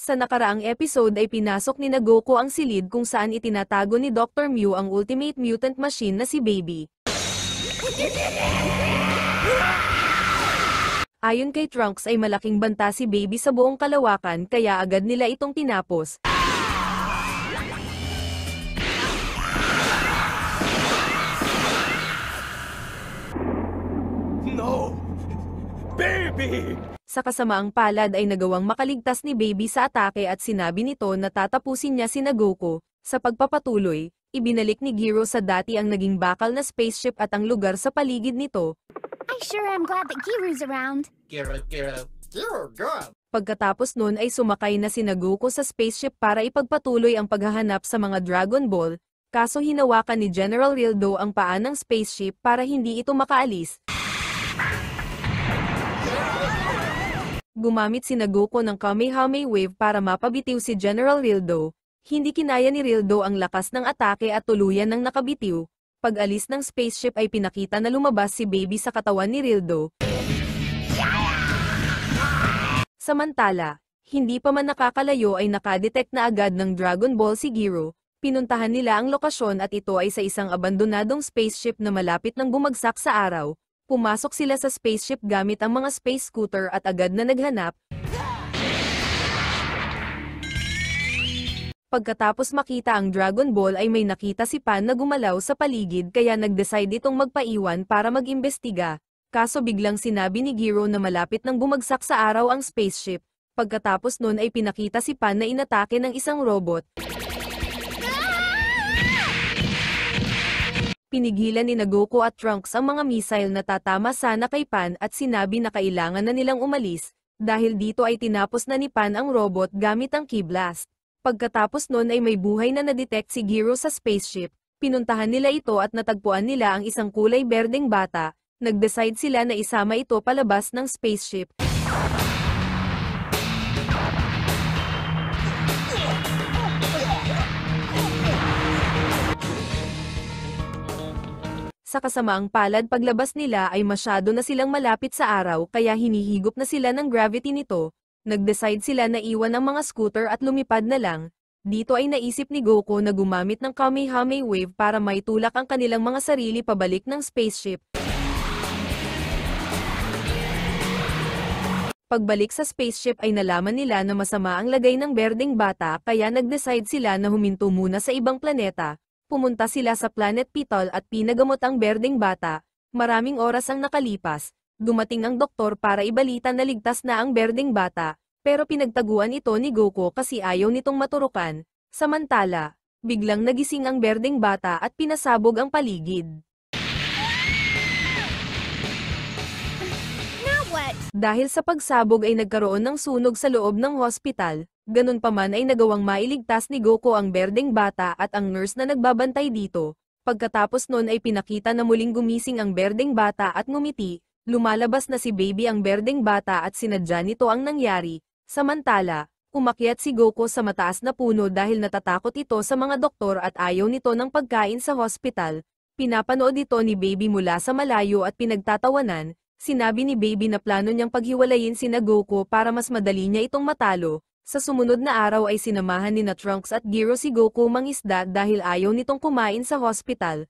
Sa nakaraang episode ay pinasok ni Goku ang silid kung saan itinatago ni Dr. Mew ang Ultimate Mutant Machine na si Baby. Ayon kay Trunks ay malaking banta si Baby sa buong kalawakan kaya agad nila itong tinapos. No! Baby! Sa kasamaang palad ay nagawang makaligtas ni Baby sa atake at sinabi nito na tatapusin niya si Goku. Sa pagpapatuloy, ibinalik ni Gero sa dati ang naging bakal na spaceship at ang lugar sa paligid nito. I sure am glad that Giru's around. Gero, God! Pagkatapos nun ay sumakay na si Goku sa spaceship para ipagpatuloy ang paghahanap sa mga Dragon Ball, kaso hinawakan ni General Rildo ang paa ng spaceship para hindi ito makaalis. Gumamit si Goku ng Kamehameha Wave para mapabitiw si General Rildo. Hindi kinaya ni Rildo ang lakas ng atake at tuluyan ng nakabitiw. Pag-alis ng spaceship ay pinakita na lumabas si Baby sa katawan ni Rildo. Samantala, hindi pa man nakakalayo ay nakadetect na agad ng Dragon Ball si Gero. Pinuntahan nila ang lokasyon at ito ay sa isang abandonadong spaceship na malapit nang bumagsak sa araw. Pumasok sila sa spaceship gamit ang mga space scooter at agad na naghanap. Pagkatapos makita ang Dragon Ball ay may nakita si Pan na gumalaw sa paligid kaya nag-decide itong magpaiwan para mag-imbestiga. Kaso biglang sinabi ni Gero na malapit nang bumagsak sa araw ang spaceship. Pagkatapos nun ay pinakita si Pan na inatake ng isang robot. Pinigilan ni Goku at Trunks ang mga missile na tatama sana kay Pan at sinabi na kailangan na nilang umalis, dahil dito ay tinapos na ni Pan ang robot gamit ang Ki Blast. Pagkatapos nun ay may buhay na na-detect si Gero sa spaceship, pinuntahan nila ito at natagpuan nila ang isang kulay berdeng bata, nag-decide sila na isama ito palabas ng spaceship. Sa kasamaang palad paglabas nila ay masyado na silang malapit sa araw kaya hinihigop na sila ng gravity nito. Nag-decide sila na iwan ang mga scooter at lumipad na lang. Dito ay naisip ni Goku na gumamit ng Kamehameha Wave para maitulak ang kanilang mga sarili pabalik ng spaceship. Pagbalik sa spaceship ay nalaman nila na masama ang lagay ng berdeng bata kaya nag-decide sila na huminto muna sa ibang planeta. Pumunta sila sa Planet Pitol at pinagamot ang berdeng bata. Maraming oras ang nakalipas. Dumating ang doktor para ibalita na ligtas na ang berdeng bata, pero pinagtaguan ito ni Goku kasi ayaw nitong maturukan. Samantala, biglang nagising ang berdeng bata at pinasabog ang paligid. Now what? Dahil sa pagsabog ay nagkaroon ng sunog sa loob ng hospital, ganun pa man ay nagawang mailigtas ni Goku ang berdeng bata at ang nurse na nagbabantay dito. Pagkatapos nun ay pinakita na muling gumising ang berdeng bata at ngumiti. Lumalabas na si Baby ang berdeng bata at sinadya nito ang nangyari. Samantala, umakyat si Goku sa mataas na puno dahil natatakot ito sa mga doktor at ayaw nito ng pagkain sa hospital. Pinapanood ito ni Baby mula sa malayo at pinagtatawanan. Sinabi ni Baby na plano niyang paghiwalayin si Goku para mas madali niya itong matalo. Sa sumunod na araw ay sinamahan ni Trunks at Gero si Goku mangisda dahil ayaw nitong kumain sa hospital.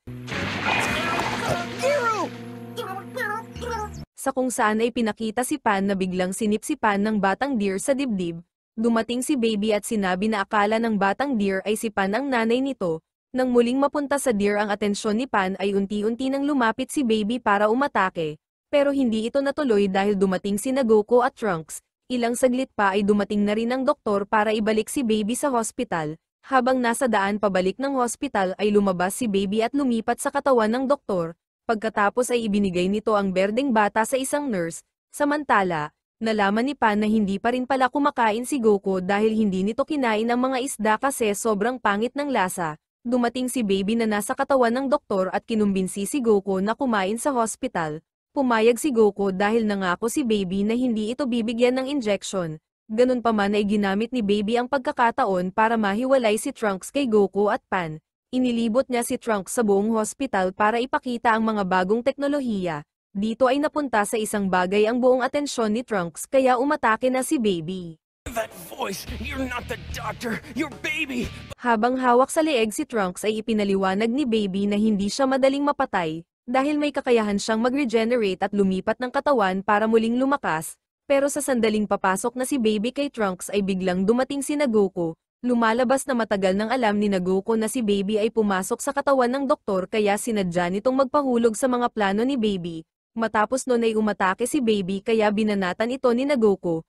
Sa kung saan ay pinakita si Pan na biglang sinip si Pan ng batang deer sa dibdib. Dumating si Baby at sinabi na akala ng batang deer ay si Pan ang nanay nito. Nang muling mapunta sa deer ang atensyon ni Pan ay unti-unti nang lumapit si Baby para umatake. Pero hindi ito natuloy dahil dumating si Goku at Trunks. Ilang saglit pa ay dumating na rin ang doktor para ibalik si Baby sa hospital. Habang nasa daan pabalik ng hospital ay lumabas si Baby at lumipat sa katawan ng doktor. Pagkatapos ay ibinigay nito ang berdeng bata sa isang nurse. Samantala, nalaman ni Pan na hindi pa rin pala kumakain si Goku dahil hindi nito kinain ang mga isda kasi sobrang pangit ng lasa. Dumating si Baby na nasa katawan ng doktor at kinumbinsi si Goku na kumain sa hospital. Pumayag si Goku dahil nangako si Baby na hindi ito bibigyan ng injection. Ganun pa man ay ginamit ni Baby ang pagkakataon para mahiwalay si Trunks kay Goku at Pan. Inilibot niya si Trunks sa buong hospital para ipakita ang mga bagong teknolohiya. Dito ay napunta sa isang bagay ang buong atensyon ni Trunks kaya umatake na si Baby. That voice. You're not the doctor. You're Baby. Habang hawak sa leeg si Trunks ay ipinaliwanag ni Baby na hindi siya madaling mapatay, dahil may kakayahan siyang mag-regenerate at lumipat ng katawan para muling lumakas, pero sa sandaling papasok na si Baby kay Trunks ay biglang dumating si Goku. Lumalabas na matagal nang alam ni Goku na si Baby ay pumasok sa katawan ng doktor kaya sinadya nitong magpahulog sa mga plano ni Baby. Matapos nun ay umatake si Baby kaya binanatan ito ni Goku.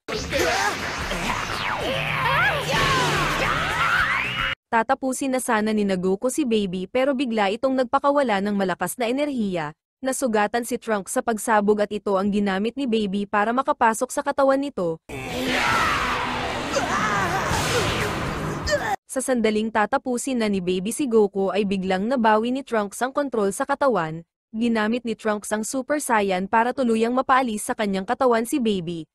Tatapusin na sana ni Goku si Baby pero bigla itong nagpakawala ng malakas na enerhiya. Nasugatan si Trunks sa pagsabog at ito ang ginamit ni Baby para makapasok sa katawan nito. Sa sandaling tatapusin na ni Baby si Goku ay biglang nabawi ni Trunks ang kontrol sa katawan. Ginamit ni Trunks ang Super Saiyan para tuluyang mapaalis sa kanyang katawan si Baby.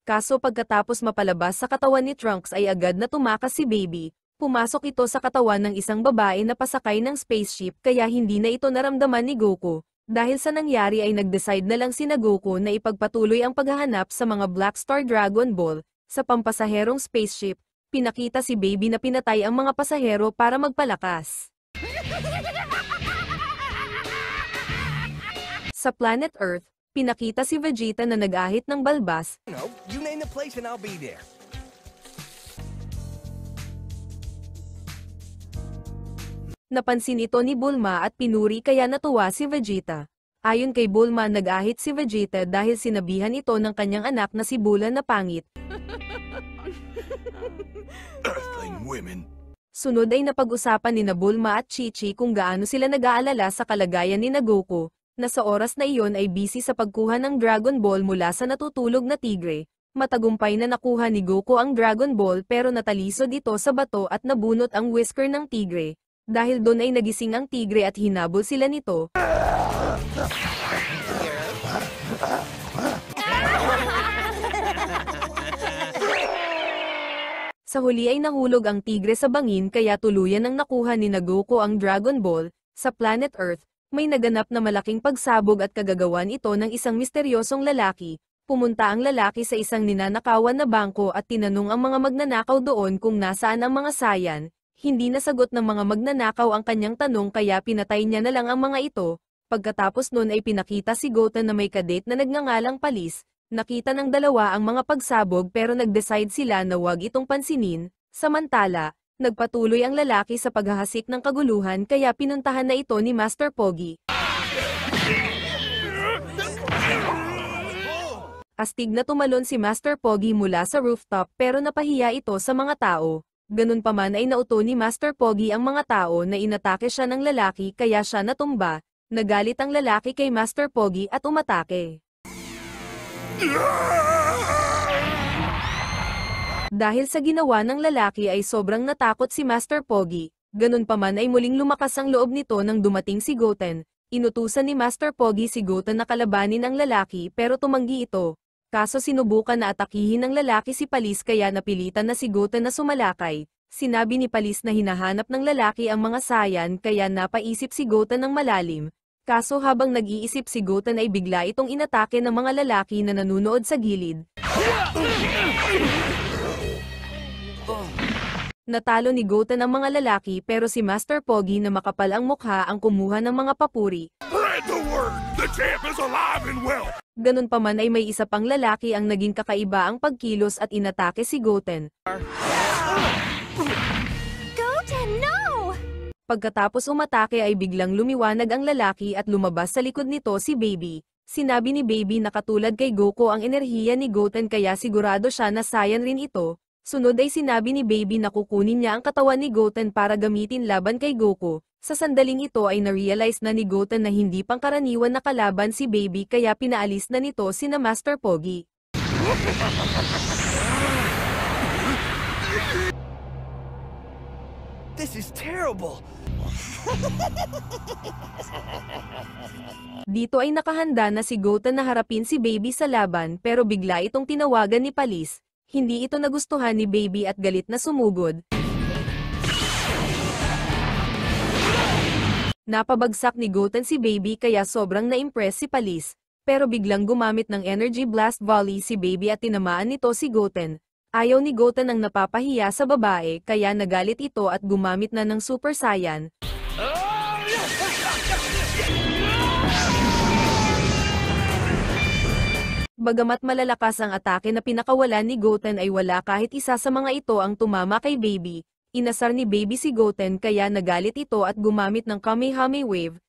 Kaso pagkatapos mapalabas sa katawan ni Trunks ay agad na tumakas si Baby. Pumasok ito sa katawan ng isang babae na pasakay ng spaceship kaya hindi na ito naramdaman ni Goku. Dahil sa nangyari ay nag-decide na lang si Goku na ipagpatuloy ang paghahanap sa mga Black Star Dragon Ball. Sa pampasaherong spaceship, pinakita si Baby na pinatay ang mga pasahero para magpalakas. Sa planet Earth, pinakita si Vegeta na nag-ahit ng balbas. No, you name the place and I'll be there. Napansin ito ni Bulma at pinuri kaya natuwa si Vegeta. Ayon kay Bulma nag-ahit si Vegeta dahil sinabihan ito ng kanyang anak na si Bulan na pangit. Earthling women. Sunod ay napag-usapan ni Bulma at Chi-Chi kung gaano sila nag-aalala sa kalagayan ni Goku, na sa oras na iyon ay busy sa pagkuha ng Dragon Ball mula sa natutulog na tigre. Matagumpay na nakuha ni Goku ang Dragon Ball pero natalisod ito sa bato at nabunot ang whisker ng tigre. Dahil doon ay nagising ang tigre at hinabol sila nito. Sa huli ay nahulog ang tigre sa bangin kaya tuluyan ang nakuha ni Goku ang Dragon Ball. Sa planet Earth, may naganap na malaking pagsabog at kagagawan ito ng isang misteryosong lalaki. Pumunta ang lalaki sa isang ninanakawan na bangko at tinanong ang mga magnanakaw doon kung nasaan ang mga Saiyan. Hindi nasagot ng mga magnanakaw ang kanyang tanong kaya pinatay niya na lang ang mga ito. Pagkatapos nun ay pinakita si Goten na may kadate na nagngangalang Palis. Nakita ng dalawa ang mga pagsabog pero nag-decide sila na wag itong pansinin. Samantala, nagpatuloy ang lalaki sa paghahasik ng kaguluhan kaya pinuntahan na ito ni Master Pogi. Astig na tumalon si Master Pogi mula sa rooftop pero napahiya ito sa mga tao. Ganun pa man ay nauto ni Master Pogi ang mga tao na inatake siya ng lalaki kaya siya natumba. Nagalit ang lalaki kay Master Pogi at umatake. Dahil sa ginawa ng lalaki ay sobrang natakot si Master Pogi. Ganun pa man ay muling lumakas ang loob nito nang dumating si Goten. Inutusan ni Master Pogi si Goten na kalabanin ang lalaki pero tumanggi ito. Kaso sinubukan na atakihin ng lalaki si Palis kaya napilitan na si Goten na sumalakay. Sinabi ni Palis na hinahanap ng lalaki ang mga Saiyan kaya napaisip si Goten ng malalim. Kaso habang nag-iisip si Goten ay bigla itong inatake ng mga lalaki na nanunood sa gilid. Natalo ni Goten ang mga lalaki pero si Master Pogi na makapal ang mukha ang kumuha ng mga papuri. Spread the word! The champ is alive and well! Ganun pa man ay may isa pang lalaki ang naging kakaiba ang pagkilos at inatake si Goten. Goten, no! Pagkatapos umatake ay biglang lumiwanag ang lalaki at lumabas sa likod nito si Baby. Sinabi ni Baby na katulad kay Goku ang enerhiya ni Goten kaya sigurado siya na Saiyan rin ito. Sunod ay sinabi ni Baby na kukunin niya ang katawan ni Goten para gamitin laban kay Goku. Sa sandaling ito ay na-realize na ni Goten na hindi pangkaraniwan na kalaban si Baby kaya pinaalis na nito sina Master Pogi. This is terrible! Dito ay nakahanda na si Goten na harapin si Baby sa laban pero bigla itong tinawagan ni Palis. Hindi ito nagustuhan ni Baby at galit na sumugod. Napabagsak ni Goten si Baby kaya sobrang na-impress si Palis. pero biglang gumamit ng Energy Blast Volley si Baby at tinamaan nito si Goten. Ayaw ni Goten ang napapahiya sa babae kaya nagalit ito at gumamit na ng Super Saiyan. Bagamat malalakas ang atake na pinakawalan ni Goten ay wala kahit isa sa mga ito ang tumama kay Baby. Inasar ni Baby si Goten kaya nagalit ito at gumamit ng Kamehame Wave.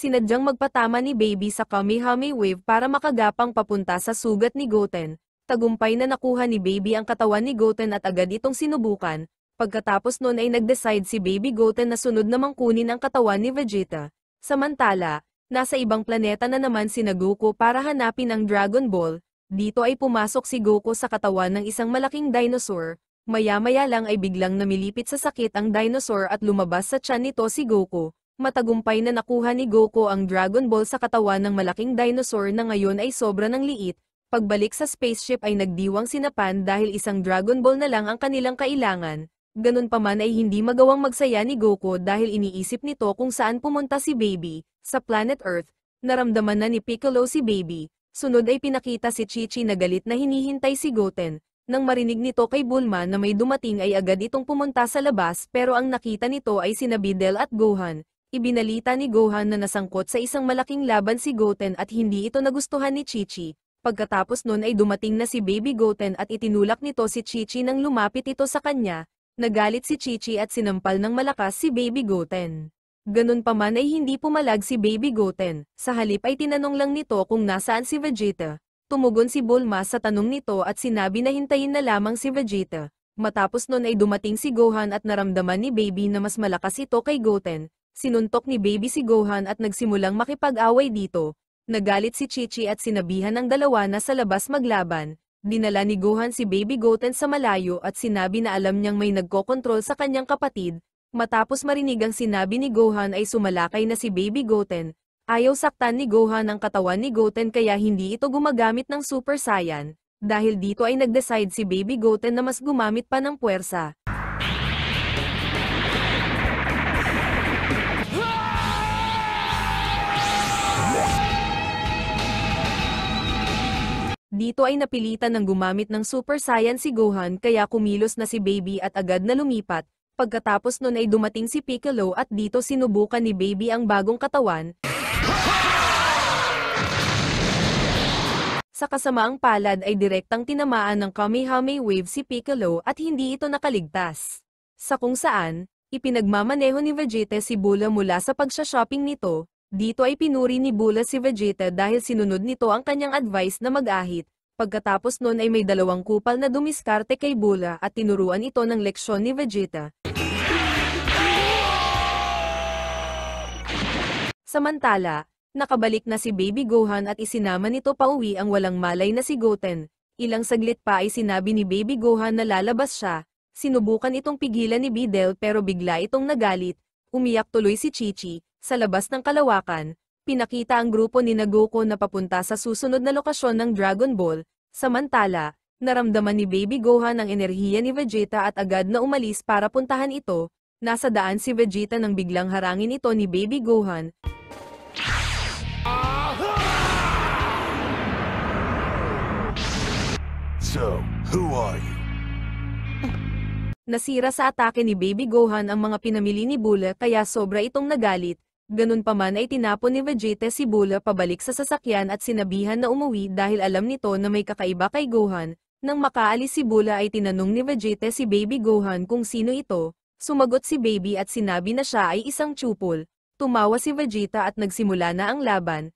Sinadyang magpatama ni Baby sa Kamehame Wave para makagapang papunta sa sugat ni Goten. Tagumpay na nakuha ni Baby ang katawan ni Goten at agad itong sinubukan. Pagkatapos nun ay nag-decide si Baby Goten na sunod namang kunin ang katawan ni Vegeta. Samantala, nasa ibang planeta na naman si Goku para hanapin ang Dragon Ball. Dito ay pumasok si Goku sa katawan ng isang malaking dinosaur. Maya-maya lang ay biglang namilipit sa sakit ang dinosaur at lumabas sa tiyan nito si Goku. Matagumpay na nakuha ni Goku ang Dragon Ball sa katawan ng malaking dinosaur na ngayon ay sobra ng liit. Pagbalik sa spaceship ay nagdiwang sinapan dahil isang Dragon Ball na lang ang kanilang kailangan. Ganun pa man ay hindi magawang magsaya ni Goku dahil iniisip nito kung saan pumunta si Baby. Sa planet Earth, naramdaman na ni Piccolo si Baby. Sunod ay pinakita si Chi-Chi na galit na hinihintay si Goten. Nang marinig nito kay Bulma na may dumating ay agad itong pumunta sa labas pero ang nakita nito ay sina Videl at Gohan. Ibinalita ni Gohan na nasangkot sa isang malaking laban si Goten at hindi ito nagustuhan ni Chi-Chi. Pagkatapos nun ay dumating na si Baby Goten at itinulak nito si Chi-Chi nang lumapit ito sa kanya. Nagalit si Chi-Chi at sinampal ng malakas si Baby Goten. Ganun pa man ay hindi pumalag si Baby Goten. Sa halip ay tinanong lang nito kung nasaan si Vegeta. Tumugon si Bulma sa tanong nito at sinabi na hintayin na lamang si Vegeta. Matapos nun ay dumating si Gohan at naramdaman ni Baby na mas malakas ito kay Goten. Sinuntok ni Baby si Gohan at nagsimulang makipag-away dito. Nagalit si Chi-Chi at sinabihan ng dalawa na sa labas maglaban. Dinala ni Gohan si Baby Goten sa malayo at sinabi na alam niyang may nagkokontrol sa kanyang kapatid. Matapos marinig ang sinabi ni Gohan ay sumalakay na si Baby Goten. Ayaw saktan ni Gohan ang katawan ni Goten kaya hindi ito gumagamit ng Super Saiyan. Dahil dito ay nag-decide si Baby Goten na mas gumamit pa ng puwersa. Dito ay napilitan ng gumamit ng Super Saiyan si Gohan kaya kumilos na si Baby at agad na lumipat. Pagkatapos nun ay dumating si Piccolo at dito sinubukan ni Baby ang bagong katawan. Sa kasamaang palad ay direktang tinamaan ng Kamehame Wave si Piccolo at hindi ito nakaligtas. Sa kung saan, ipinagmamaneho ni Vegeta si Bula mula sa pagsha-shopping nito. Dito ay pinuri ni Bula si Vegeta dahil sinunod nito ang kanyang advice na mag-ahit. Pagkatapos nun ay may dalawang kupal na dumiskarte kay Bula at tinuruan ito ng leksyon ni Vegeta. Samantala, nakabalik na si Baby Gohan at isinama nito pauwi ang walang malay na si Goten. Ilang saglit pa ay sinabi ni Baby Gohan na lalabas siya. Sinubukan itong pigilan ni Videl pero bigla itong nagalit. Umiyak tuloy si Chi-Chi. Sa labas ng kalawakan, pinakita ang grupo ni Goku na papunta sa susunod na lokasyon ng Dragon Ball. Samantala, naramdaman ni Baby Gohan ang enerhiya ni Vegeta at agad na umalis para puntahan ito. Nasa daan si Vegeta nang biglang harangin ito ni Baby Gohan. So, who are you? Nasira sa atake ni Baby Gohan ang mga pinamili ni Bula kaya sobra itong nagalit. Ganun pa man ay tinapon ni Vegeta si Bula pabalik sa sasakyan at sinabihan na umuwi dahil alam nito na may kakaiba kay Gohan. Nang makaalis si Bula ay tinanong ni Vegeta si Baby Gohan kung sino ito. Sumagot si Baby at sinabi na siya ay isang tupol. Tumawa si Vegeta at nagsimula na ang laban.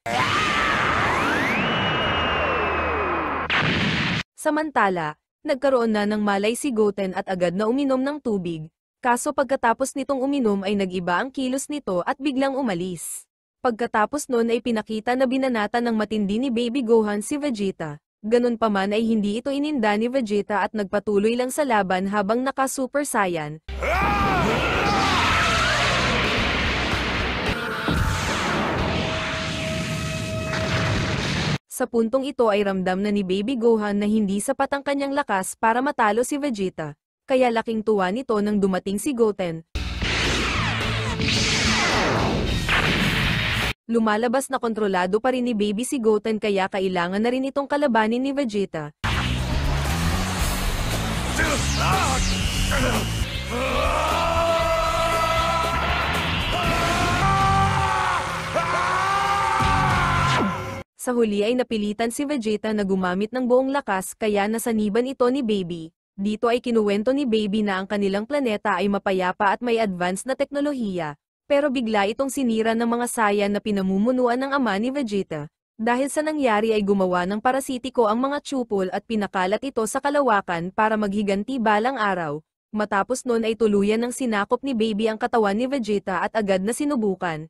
Samantala, nagkaroon na ng malay si Goten at agad na uminom ng tubig. Kaso pagkatapos nitong uminom ay nag-iba ang kilos nito at biglang umalis. Pagkatapos nun ay pinakita na binanata ng matindi ni Baby Gohan si Vegeta. Ganun pa man ay hindi ito ininda ni Vegeta at nagpatuloy lang sa laban habang naka-Super Saiyan. Sa puntong ito ay ramdam na ni Baby Gohan na hindi sapat ang kanyang lakas para matalo si Vegeta. Kaya laking tuwa nito nang dumating si Goten. Lumalabas na kontrolado pa rin ni Baby si Goten kaya kailangan na rin itong kalabanin ni Vegeta. Sa huli ay napilitan si Vegeta na gumamit ng buong lakas kaya nasaniban ito ni Baby. Dito ay kinuwento ni Baby na ang kanilang planeta ay mapayapa at may advanced na teknolohiya. Pero bigla itong sinira ng mga Saiyan na pinamumunuan ng ama ni Vegeta. Dahil sa nangyari ay gumawa ng parasitiko ang mga Chupol at pinakalat ito sa kalawakan para maghiganti balang araw. Matapos nun ay tuluyan ng sinakop ni Baby ang katawan ni Vegeta at agad na sinubukan.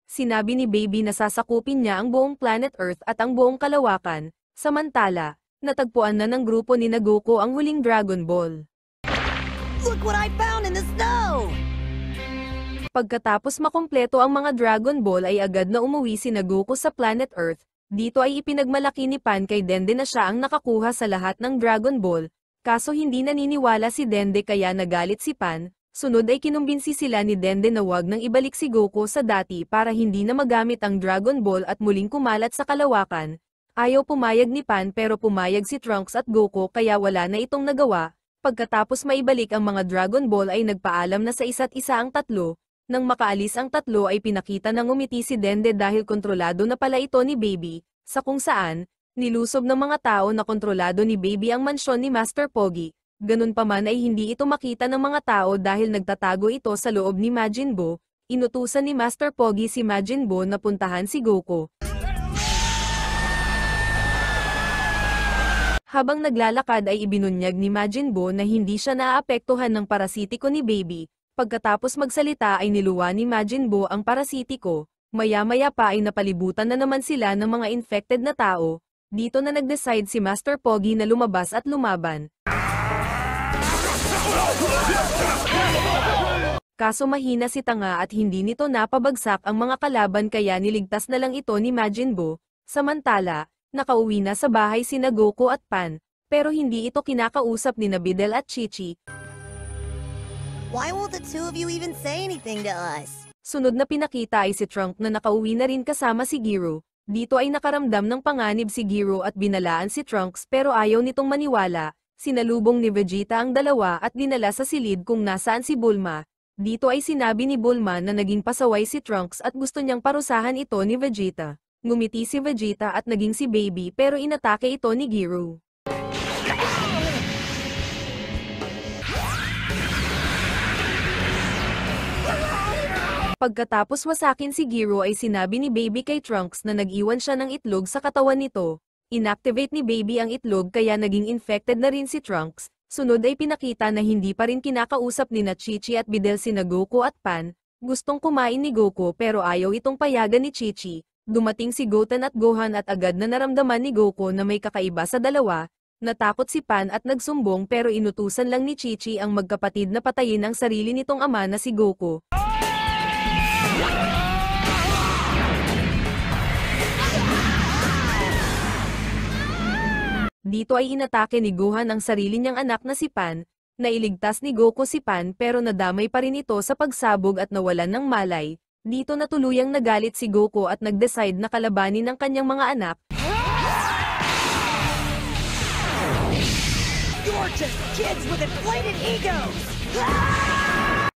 Sinabi ni Baby na sasakupin niya ang buong planet Earth at ang buong kalawakan. Samantala, natagpuan na ng grupo ni Goku ang huling Dragon Ball. Look what I found in the snow! Pagkatapos makumpleto ang mga Dragon Ball ay agad na umuwi si Goku sa planet Earth. Dito ay ipinagmalaki ni Pan kay Dende na siya ang nakakuha sa lahat ng Dragon Ball. Kaso hindi naniniwala si Dende kaya nagalit si Pan. Sunod ay kinumbinsi sila ni Dende na wag nang ibalik si Goku sa dati para hindi na magamit ang Dragon Ball at muling kumalat sa kalawakan. Ayaw pumayag ni Pan pero pumayag si Trunks at Goku kaya wala na itong nagawa. Pagkatapos maibalik ang mga Dragon Ball ay nagpaalam na sa isa't isa ang tatlo. Nang makaalis ang tatlo ay pinakita ng ngumiti si Dende dahil kontrolado na pala ito ni Baby, sa kung saan, nilusob ng mga tao na kontrolado ni Baby ang mansyon ni Master Pogi. Ganun pa man ay hindi ito makita ng mga tao dahil nagtatago ito sa loob ni Majin Buu. Inutusan ni Master Pogi si Majin Buu na puntahan si Goku. Habang naglalakad ay ibinunyag ni Majin Buu na hindi siya naaapektuhan ng parasitiko ni Baby. Pagkatapos magsalita ay niluwa ni Majin Buu ang parasitiko. Maya-maya pa ay napalibutan na naman sila ng mga infected na tao. Dito na nag-decide si Master Pogi na lumabas at lumaban. Kaso mahina si Tanga at hindi nito napabagsak ang mga kalaban kaya niligtas na lang ito ni Majin Buu. Samantala, nakauwi na sa bahay sina Goku at Pan, pero hindi ito kinakausap ni Videl at Chi-Chi. Why won't the two of you even say anything to us? Sunod na pinakita ay si Trunk na nakauwi na rin kasama si Giro. Dito ay nakaramdam ng panganib si Giro at binalaan si Trunks pero ayaw nitong maniwala. Sinalubong ni Vegeta ang dalawa at dinala sa silid kung nasaan si Bulma. Dito ay sinabi ni Bulma na naging pasaway si Trunks at gusto niyang parusahan ito ni Vegeta. Ngumiti si Vegeta at naging si Baby pero inatake ito ni Giro. Pagkatapos wasakin si Giro ay sinabi ni Baby kay Trunks na nag-iwan siya ng itlog sa katawan nito. Inactivate ni Baby ang itlog kaya naging infected na rin si Trunks. Sunod ay pinakita na hindi pa rin kinakausap ni Chi-Chi at Videl sina Goku at Pan. Gustong kumain ni Goku pero ayaw itong payagan ni Chi-Chi. Dumating si Goten at Gohan at agad na naramdaman ni Goku na may kakaiba sa dalawa. Natakot si Pan at nagsumbong pero inutusan lang ni Chi-Chi ang magkapatid na patayin ang sarili nitong ama na si Goku. Dito ay inatake ni Gohan ang sarili niyang anak na si Pan. Nailigtas ni Goku si Pan pero nadamay pa rin ito sa pagsabog at nawalan ng malay. Dito na tuluyang nagalit si Goku at nag-decide na kalabanin ang kanyang mga anak. You're just kids with inflated egos!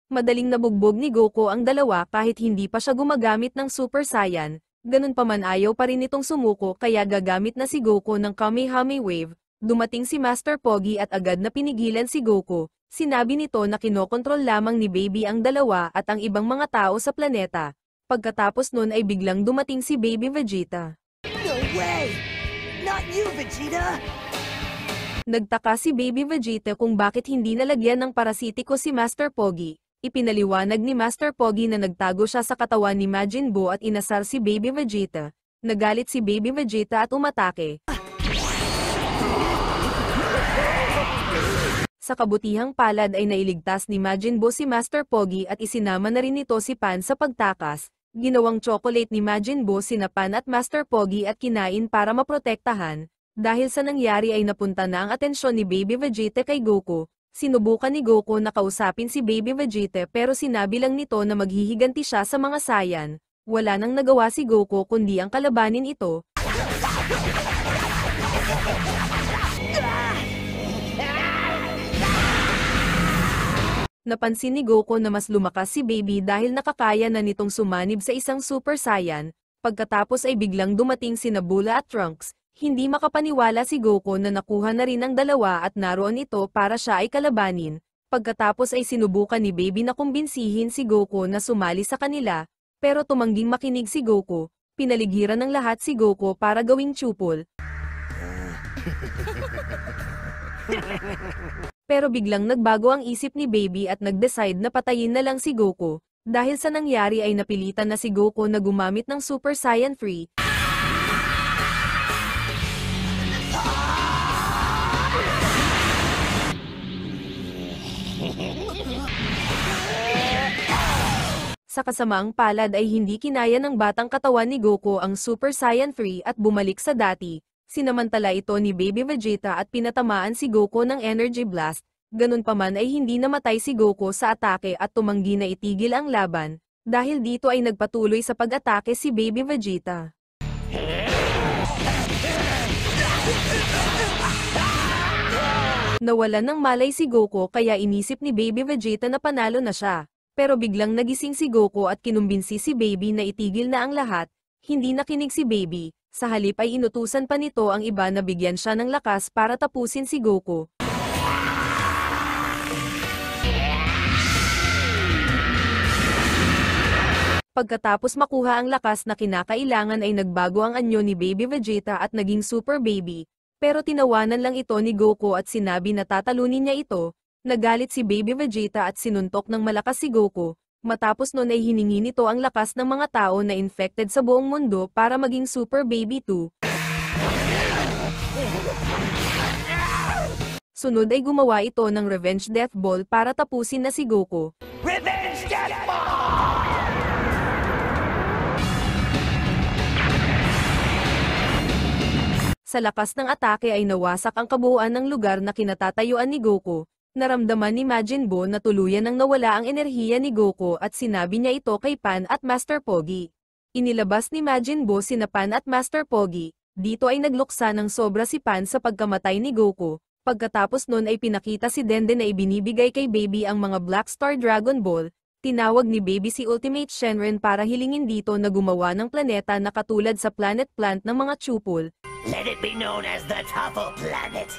Madaling nabugbog ni Goku ang dalawa kahit hindi pa siya gumagamit ng Super Saiyan. Ganun pa man ayaw pa rin itong sumuko kaya gagamit na si Goku ng Kamehameha Wave. Dumating si Master Pogi at agad na pinigilan si Goku. Sinabi nito na kinokontrol lamang ni Baby ang dalawa at ang ibang mga tao sa planeta. Pagkatapos nun ay biglang dumating si Baby Vegeta. No way! Not you, Vegeta! Nagtaka si Baby Vegeta kung bakit hindi nalagyan ng parasitiko si Master Pogi. Ipinaliwanag ni Master Pogi na nagtago siya sa katawan ni Majin Buu at inasar si Baby Vegeta. Nagalit si Baby Vegeta at umatake. Sa kabutihang palad ay nailigtas ni Majin Buu si Master Pogi at isinama na rin nito si Pan sa pagtakas. Ginawang chocolate ni Majin Buu sina Pan at Master Pogi at kinain para maprotektahan. Dahil sa nangyari ay napunta na ang atensyon ni Baby Vegeta kay Goku. Sinubukan ni Goku na kausapin si Baby Vegeta pero sinabi lang nito na maghihiganti siya sa mga Saiyan. Wala nang nagawa si Goku kundi ang kalabanin ito. Napansin ni Goku na mas lumakas si Baby dahil nakakaya na nitong sumanib sa isang Super Saiyan. Pagkatapos ay biglang dumating si Nebula at Trunks. Hindi makapaniwala si Goku na nakuha na rin ang dalawa at naroon ito para siya ay kalabanin. Pagkatapos ay sinubukan ni Baby na kumbinsihin si Goku na sumali sa kanila, pero tumangging makinig si Goku. Pinaligiran ng lahat si Goku para gawing tupol. Pero biglang nagbago ang isip ni Baby at nag-decide na patayin na lang si Goku. Dahil sa nangyari ay napilitan na si Goku na gumamit ng Super Saiyan 3. Sa kasamaang palad ay hindi kinaya ng batang katawan ni Goku ang Super Saiyan 3 at bumalik sa dati. Sinamantala ito ni Baby Vegeta at pinatamaan si Goku ng Energy Blast. Ganun pa man ay hindi namatay si Goku sa atake at tumanggi na itigil ang laban. Dahil dito ay nagpatuloy sa pag-atake si Baby Vegeta. Nawalan ng malay si Goku kaya inisip ni Baby Vegeta na panalo na siya. Pero biglang nagising si Goku at kinumbinsi si Baby na itigil na ang lahat. Hindi nakinig si Baby. Sa halip ay inutusan pa nito ang iba na bigyan siya ng lakas para tapusin si Goku. Pagkatapos makuha ang lakas na kinakailangan ay nagbago ang anyo ni Baby Vegeta at naging Super Baby. Pero tinawanan lang ito ni Goku at sinabi na tatalunin niya ito. Nagalit si Baby Vegeta at sinuntok ng malakas si Goku. Matapos nun ay hiningi nito ang lakas ng mga tao na infected sa buong mundo para maging Super Baby 2. Sunod ay gumawa ito ng Revenge Death Ball para tapusin na si Goku. Revenge Death Ball! Sa lakas ng atake ay nawasak ang kabuuan ng lugar na kinatatayuan ni Goku. Naramdaman ni Majin Buu na tuluyan nang nawala ang enerhiya ni Goku at sinabi niya ito kay Pan at Master Pogi. Inilabas ni Majin Buu sina Pan at Master Pogi. Dito ay nagluksa ng sobra si Pan sa pagkamatay ni Goku. Pagkatapos nun ay pinakita si Dende na ibinibigay kay Baby ang mga Black Star Dragon Ball. Tinawag ni Baby si Ultimate Shenron para hilingin dito na gumawa ng planeta na katulad sa Planet Plant ng mga Chupol. Let it be known as the Topple Planet.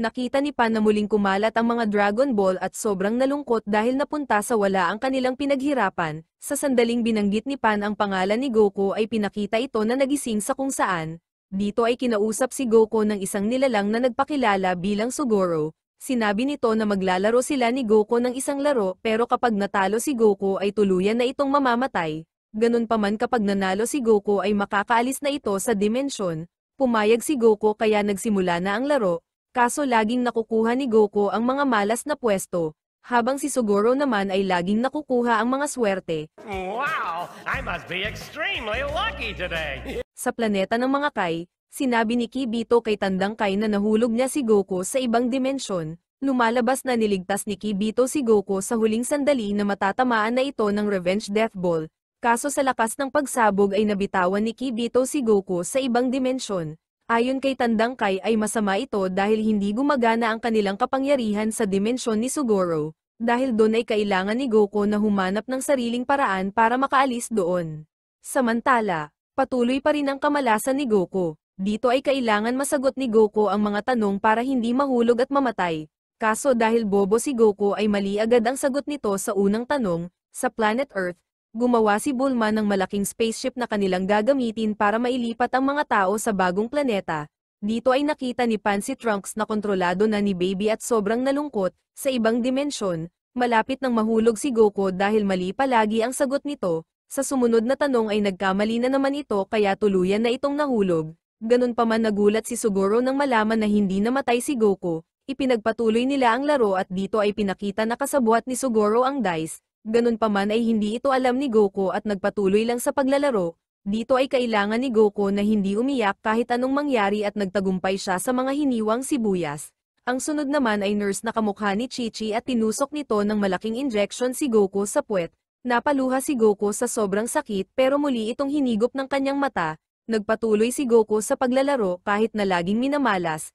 Nakita ni Pan na muling kumalat ang mga Dragon Ball at sobrang nalungkot dahil napunta sa wala ang kanilang pinaghirapan. Sa sandaling binanggit ni Pan ang pangalan ni Goku ay pinakita ito na nagising sa kung saan. Dito ay kinausap si Goku ng isang nilalang na nagpakilala bilang Sugoro. Sinabi nito na maglalaro sila ni Goku ng isang laro pero kapag natalo si Goku ay tuluyan na itong mamamatay. Ganun pa man kapag nanalo si Goku ay makakaalis na ito sa dimensyon. Pumayag si Goku kaya nagsimula na ang laro. Kaso laging nakukuha ni Goku ang mga malas na pwesto, habang si Sugoro naman ay laging nakukuha ang mga swerte. Wow! I must be extremely lucky today! Sa planeta ng mga Kai, sinabi ni Kibito kay Tandang Kai na nahulog niya si Goku sa ibang dimensyon. Lumalabas na niligtas ni Kibito si Goku sa huling sandali na matatamaan na ito ng Revenge Death Ball. Kaso sa lakas ng pagsabog ay nabitawan ni Kibito si Goku sa ibang dimensyon. Ayon kay Tandang Kai ay masama ito dahil hindi gumagana ang kanilang kapangyarihan sa dimensyon ni Sugoro. Dahil doon ay kailangan ni Goku na humanap ng sariling paraan para makaalis doon. Samantala, patuloy pa rin ang kamalasan ni Goku. Dito ay kailangan masagot ni Goku ang mga tanong para hindi mahulog at mamatay. Kaso dahil bobo si Goku ay mali agad ang sagot nito sa unang tanong, sa Planet Earth. Gumawa si Bulma ng malaking spaceship na kanilang gagamitin para mailipat ang mga tao sa bagong planeta. Dito ay nakita ni Pan si Trunks na kontrolado na ni Baby at sobrang nalungkot, sa ibang dimensyon, malapit nang mahulog si Goku dahil mali palagi ang sagot nito. Sa sumunod na tanong ay nagkamali na naman ito kaya tuluyan na itong nahulog. Ganun pa man nagulat si Sugoro nang malaman na hindi namatay si Goku. Ipinagpatuloy nila ang laro at dito ay pinakita na kasabwat ni Sugoro ang dice. Ganun pa man ay hindi ito alam ni Goku at nagpatuloy lang sa paglalaro. Dito ay kailangan ni Goku na hindi umiyak kahit anong mangyari at nagtagumpay siya sa mga hiniwang sibuyas. Ang sunod naman ay nurse na kamukha ni Chi-Chi at tinusok nito ng malaking injection si Goku sa puwet. Napaluha si Goku sa sobrang sakit pero muli itong hinigop ng kanyang mata. Nagpatuloy si Goku sa paglalaro kahit na laging minamalas.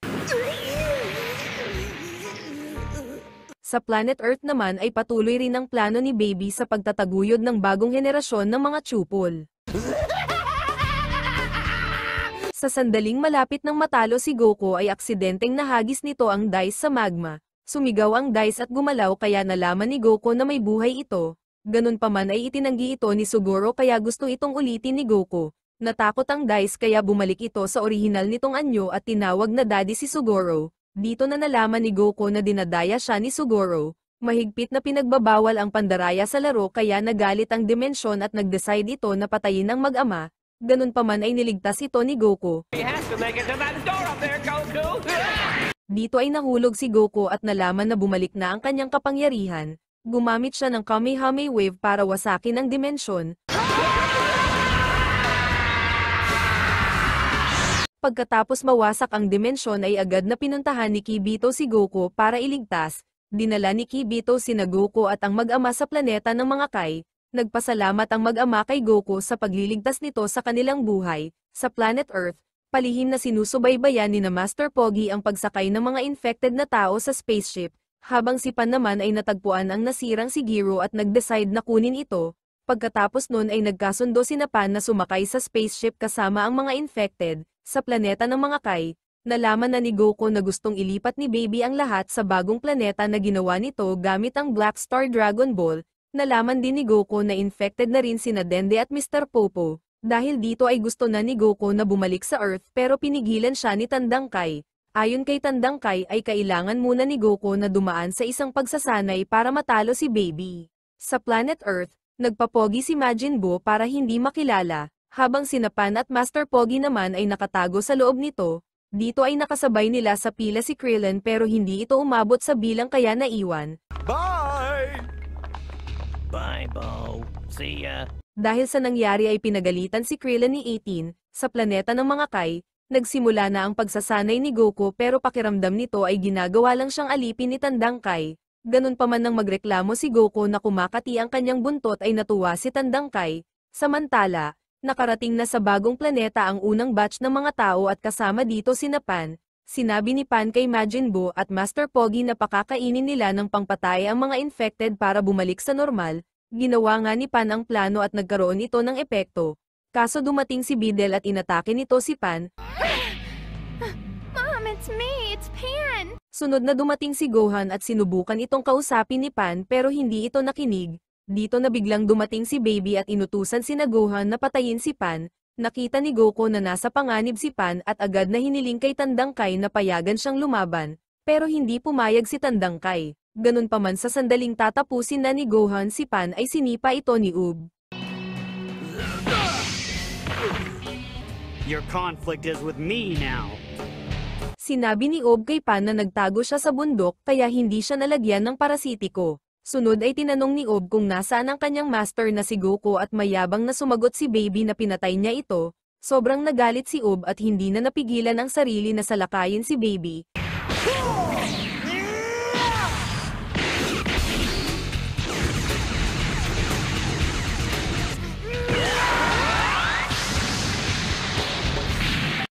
Sa Planet Earth naman ay patuloy rin ang plano ni Baby sa pagtataguyod ng bagong henerasyon ng mga Chupol. Sa sandaling malapit ng matalo si Goku ay aksidenteng nahagis nito ang dice sa magma. Sumigaw ang dice at gumalaw kaya nalaman ni Goku na may buhay ito. Ganun pa man ay itinanggi ito ni Suguro kaya gusto itong ulitin ni Goku. Natakot ang dice kaya bumalik ito sa orihinal nitong anyo at tinawag na daddy si Suguro. Dito na nalaman ni Goku na dinadaya siya ni Suguro. Mahigpit na pinagbabawal ang pandaraya sa laro kaya nagalit ang dimensyon at nag-decide ito na patayin ang mag-ama. Ganun pa man ay niligtas ito ni Goku. Dito ay nahulog si Goku at nalaman na bumalik na ang kanyang kapangyarihan. Gumamit siya ng Kamehameha Wave para wasakin ang dimensyon. Pagkatapos mawasak ang dimensyon ay agad na pinuntahan ni Kibito si Goku para iligtas. Dinala ni Kibito sina Goku at ang mag-ama sa planeta ng mga Kai. Nagpasalamat ang mag-ama kay Goku sa pagliligtas nito sa kanilang buhay. Sa Planet Earth, palihim na sinusubaybayan ni na Master Pogi ang pagsakay ng mga infected na tao sa spaceship, habang si Pan naman ay natagpuan ang nasirang si Giro at nag-decide na kunin ito. Pagkatapos nun ay nagkasundo sina Pan na sumakay sa spaceship kasama ang mga infected. Sa planeta ng mga Kai, nalaman na ni Goku na gustong ilipat ni Baby ang lahat sa bagong planeta na ginawa nito gamit ang Black Star Dragon Ball. Nalaman din ni Goku na infected na rin sina Dende at Mr. Popo. Dahil dito ay gusto na ni Goku na bumalik sa Earth pero pinigilan siya ni Tandang Kai. Ayon kay Tandang Kai ay kailangan muna ni Goku na dumaan sa isang pagsasanay para matalo si Baby. Sa Planet Earth, nagpapogi si Majin Buu para hindi makilala. Habang sina Pan at Master Pogi naman ay nakatago sa loob nito, dito ay nakasabay nila sa pila si Krillin pero hindi ito umabot sa bilang kaya naiwan. Bye! Bye, Bo. See ya. Dahil sa nangyari ay pinagalitan si Krillin ni 18, sa planeta ng mga Kai, nagsimula na ang pagsasanay ni Goku pero pakiramdam nito ay ginagawa lang siyang alipin ni Tandang Kai. Ganun pa man nang magreklamo si Goku na kumakati ang kanyang buntot ay natuwa si Tandang Kai. Samantala, nakarating na sa bagong planeta ang unang batch ng mga tao at kasama dito sina Pan. Sinabi ni Pan kay Majin Buu at Master Pogi na pakakainin nila ng pangpatay ang mga infected para bumalik sa normal. Ginawa nga ni Pan ang plano at nagkaroon ito ng epekto. Kaso dumating si Videl at inatake nito si Pan. Mom, it's me! It's Pan! Sunod na dumating si Gohan at sinubukan itong kausapin ni Pan pero hindi ito nakinig. Dito na biglang dumating si Baby at inutusan sina Gohan na patayin si Pan. Nakita ni Goku na nasa panganib si Pan at agad na hiniling kay Tandang Kai na payagan siyang lumaban, pero hindi pumayag si Tandang Kai. Ganun pa man sa sandaling tatapusin na ni Gohan si Pan ay sinipa ito ni Ub. Your conflict is with me now. Sinabi ni Ub kay Pan na nagtago siya sa bundok kaya hindi siya nalagyan ng parasitiko. Sunod ay tinanong ni Ub kung nasaan ang kanyang master na si Goku at mayabang na sumagot si Baby na pinatay niya ito. Sobrang nagalit si Ub at hindi na napigilan ang sarili na salakayin si Baby.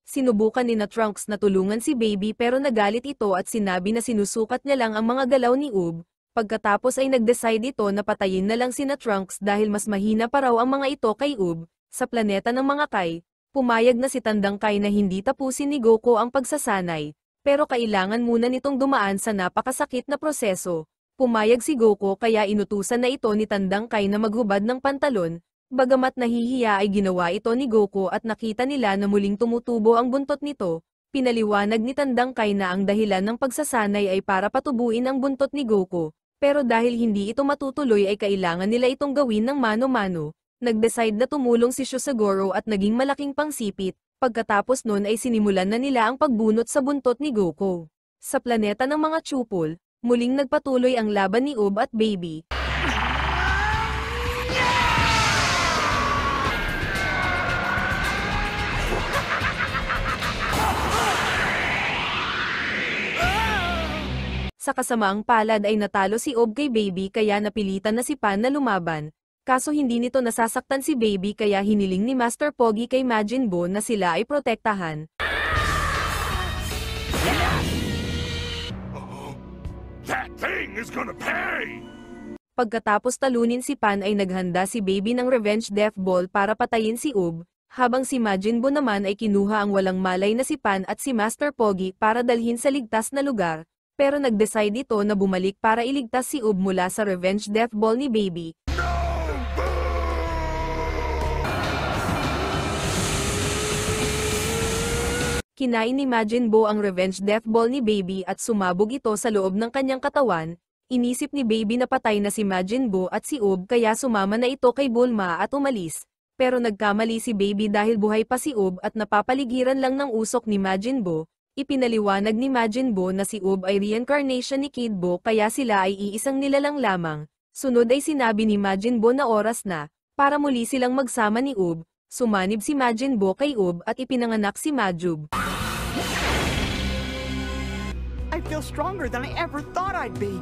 Sinubukan ni na Trunks na tulungan si Baby pero nagalit ito at sinabi na sinusukat niya lang ang mga galaw ni Ub. Pagkatapos ay nag-decide ito na patayin na lang sina Trunks dahil mas mahina pa raw ang mga ito kay Ub. Sa planeta ng mga Kai, pumayag na si Tandang Kai na hindi tapusin ni Goku ang pagsasanay, pero kailangan muna nitong dumaan sa napakasakit na proseso. Pumayag si Goku kaya inutusan na ito ni Tandang Kai na maghubad ng pantalon, bagamat nahihiya ay ginawa ito ni Goku at nakita nila na muling tumutubo ang buntot nito. Pinaliwanag ni Tandang Kai na ang dahilan ng pagsasanay ay para patubuin ang buntot ni Goku. Pero dahil hindi ito matutuloy ay kailangan nila itong gawin ng mano-mano. Nag-decide na tumulong si Shusagoro at naging malaking pangsipit. Pagkatapos nun ay sinimulan na nila ang pagbunot sa buntot ni Goku. Sa planeta ng mga Chupol, muling nagpatuloy ang laban ni Ub at Baby. Sa kasamaang palad ay natalo si Ob kay Baby kaya napilitan na si Pan na lumaban. Kaso hindi nito nasasaktan si Baby kaya hiniling ni Master Pogi kay Majin Buu na sila ay protektahan. That thing is gonna pay! Pagkatapos talunin si Pan ay naghanda si Baby ng Revenge Death Ball para patayin si Ub, habang si Majin Buu naman ay kinuha ang walang malay na si Pan at si Master Pogi para dalhin sa ligtas na lugar, pero nag-decide ito na bumalik para iligtas si Ub mula sa Revenge Death Ball ni Baby. Kinain ni Majin Buu ang Revenge Death Ball ni Baby at sumabog ito sa loob ng kanyang katawan. Inisip ni Baby na patay na si Majin Buu at si Ub kaya sumama na ito kay Bulma at umalis. Pero nagkamali si Baby dahil buhay pa si Ub at napapaligiran lang ng usok ni Majin Buu. Ipinaliwanag ni Majin Buu na si Ub ay reincarnation ni Kid Buu kaya sila ay iisang nilalang lamang. Sunod ay sinabi ni Majin Buu na oras na, para muli silang magsama ni Ub. Sumanib si Majin Buu kay Ub at ipinanganak si Majub. I feel stronger than I ever thought I'd be.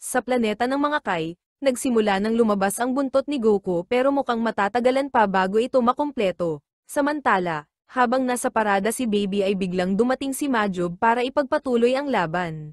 Sa planeta ng mga Kai, nagsimula nang lumabas ang buntot ni Goku pero mukhang matatagalan pa bago ito makumpleto. Samantala, habang nasa parada si Baby ay biglang dumating si Majub para ipagpatuloy ang laban.